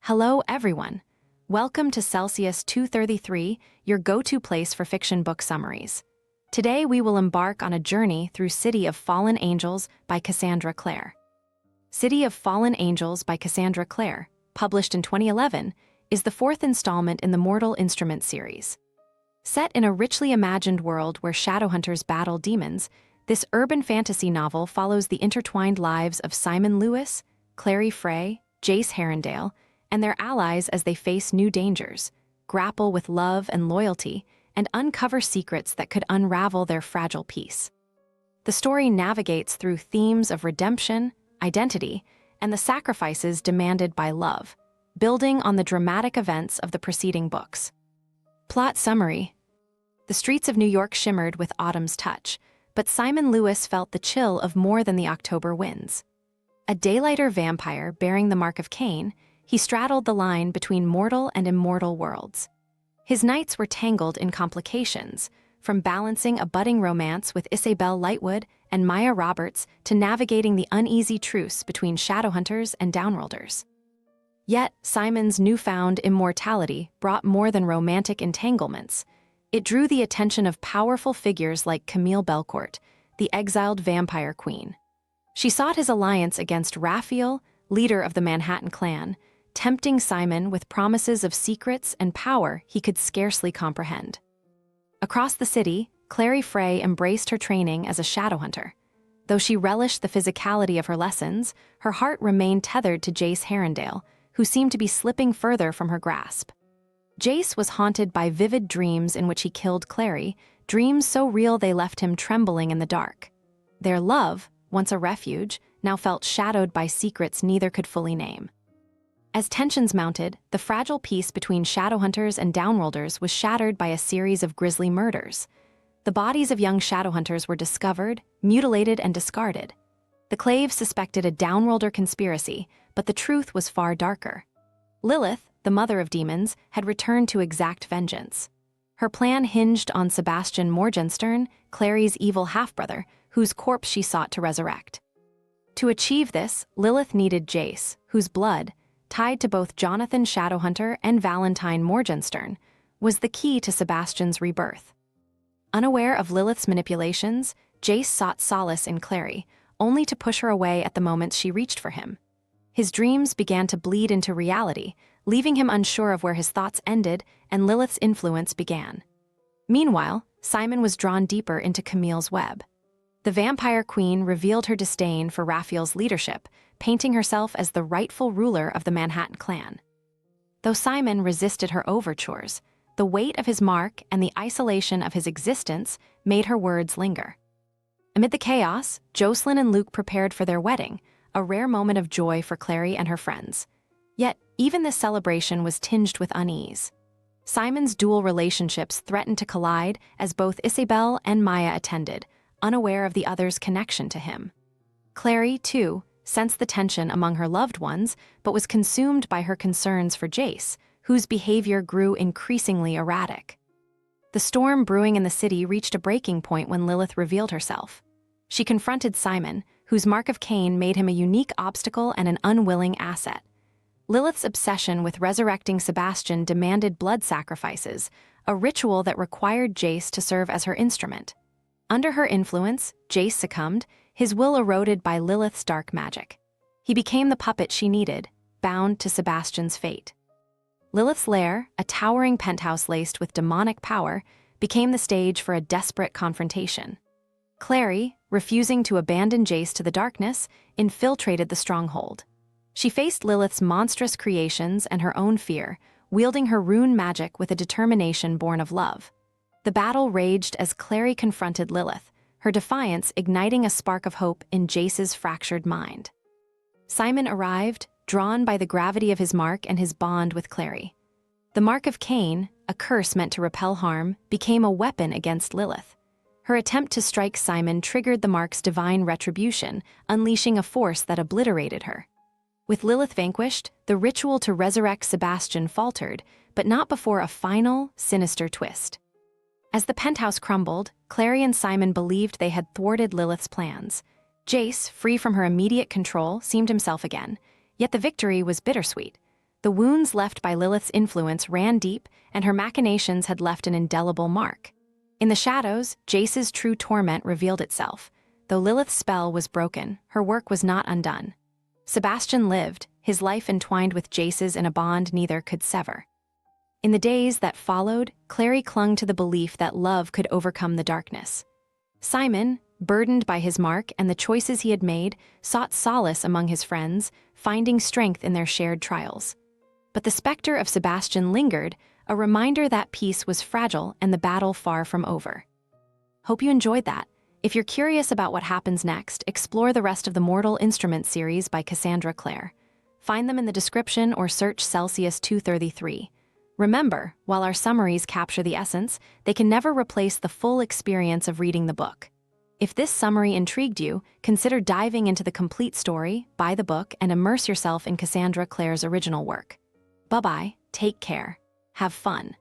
Hello, everyone. Welcome to Celsius 233, your go-to place for fiction book summaries. Today, we will embark on a journey through City of Fallen Angels by Cassandra Clare. City of Fallen Angels by Cassandra Clare, published in 2011, is the fourth installment in the Mortal Instrument series. Set in a richly imagined world where Shadowhunters battle demons, this urban fantasy novel follows the intertwined lives of Simon Lewis, Clary Fray, Jace Herondale, and their allies as they face new dangers, grapple with love and loyalty, and uncover secrets that could unravel their fragile peace. The story navigates through themes of redemption, identity, and the sacrifices demanded by love, building on the dramatic events of the preceding books. Plot summary. The streets of New York shimmered with autumn's touch, but Simon Lewis felt the chill of more than the October winds. A daylighter vampire bearing the mark of Cain, he straddled the line between mortal and immortal worlds. His nights were tangled in complications, from balancing a budding romance with Isabel Lightwood and Maya Roberts to navigating the uneasy truce between Shadowhunters and Downworlders. Yet, Simon's newfound immortality brought more than romantic entanglements. It drew the attention of powerful figures like Camille Belcourt, the exiled vampire queen. She sought his alliance against Raphael, leader of the Manhattan clan, tempting Simon with promises of secrets and power he could scarcely comprehend. Across the city, Clary Fray embraced her training as a Shadowhunter. Though she relished the physicality of her lessons, her heart remained tethered to Jace Herondale, who seemed to be slipping further from her grasp. Jace was haunted by vivid dreams in which he killed Clary, dreams so real they left him trembling in the dark. Their love, once a refuge, now felt shadowed by secrets neither could fully name. As tensions mounted, the fragile peace between Shadowhunters and Downworlders was shattered by a series of grisly murders. The bodies of young Shadowhunters were discovered, mutilated, and discarded. The Claves suspected a Downworlder conspiracy, but the truth was far darker. Lilith, the mother of demons, had returned to exact vengeance. Her plan hinged on Sebastian Morgenstern, Clary's evil half-brother, whose corpse she sought to resurrect. To achieve this, Lilith needed Jace, whose blood, tied to both Jonathan Shadowhunter and Valentine Morgenstern, was the key to Sebastian's rebirth. Unaware of Lilith's manipulations, Jace sought solace in Clary, only to push her away at the moment she reached for him. His dreams began to bleed into reality, leaving him unsure of where his thoughts ended and Lilith's influence began. Meanwhile, Simon was drawn deeper into Camille's web. The vampire queen revealed her disdain for Raphael's leadership, painting herself as the rightful ruler of the Manhattan clan. Though Simon resisted her overtures, the weight of his mark and the isolation of his existence made her words linger. Amid the chaos, Jocelyn and Luke prepared for their wedding, a rare moment of joy for Clary and her friends. Yet, even this celebration was tinged with unease. Simon's dual relationships threatened to collide as both Isabel and Maya attended, unaware of the other's connection to him. Clary, too, sensed the tension among her loved ones, but was consumed by her concerns for Jace, whose behavior grew increasingly erratic. The storm brewing in the city reached a breaking point when Lilith revealed herself. She confronted Simon, whose mark of Cain made him a unique obstacle and an unwilling asset. Lilith's obsession with resurrecting Sebastian demanded blood sacrifices, a ritual that required Jace to serve as her instrument. Under her influence, Jace succumbed, his will eroded by Lilith's dark magic. He became the puppet she needed, bound to Sebastian's fate. Lilith's lair, a towering penthouse laced with demonic power, became the stage for a desperate confrontation. Clary, refusing to abandon Jace to the darkness, infiltrated the stronghold. She faced Lilith's monstrous creations and her own fear, wielding her rune magic with a determination born of love. The battle raged as Clary confronted Lilith, her defiance igniting a spark of hope in Jace's fractured mind. Simon arrived, drawn by the gravity of his mark and his bond with Clary. The mark of Cain, a curse meant to repel harm, became a weapon against Lilith. Her attempt to strike Simon triggered the mark's divine retribution, unleashing a force that obliterated her. With Lilith vanquished, the ritual to resurrect Sebastian faltered, but not before a final, sinister twist. As the penthouse crumbled, Clary and Simon believed they had thwarted Lilith's plans. Jace, free from her immediate control, seemed himself again, yet the victory was bittersweet. The wounds left by Lilith's influence ran deep, and her machinations had left an indelible mark. In the shadows, Jace's true torment revealed itself. Though Lilith's spell was broken, her work was not undone. Sebastian lived, his life entwined with Jace's in a bond neither could sever. In the days that followed, Clary clung to the belief that love could overcome the darkness. Simon, burdened by his mark and the choices he had made, sought solace among his friends, finding strength in their shared trials. But the specter of Sebastian lingered, a reminder that peace was fragile and the battle far from over. Hope you enjoyed that. If you're curious about what happens next, explore the rest of the Mortal Instruments series by Cassandra Clare. Find them in the description or search Celsius 233. Remember, while our summaries capture the essence, they can never replace the full experience of reading the book. If this summary intrigued you, consider diving into the complete story, buy the book, and immerse yourself in Cassandra Clare's original work. Bye-bye, take care, have fun.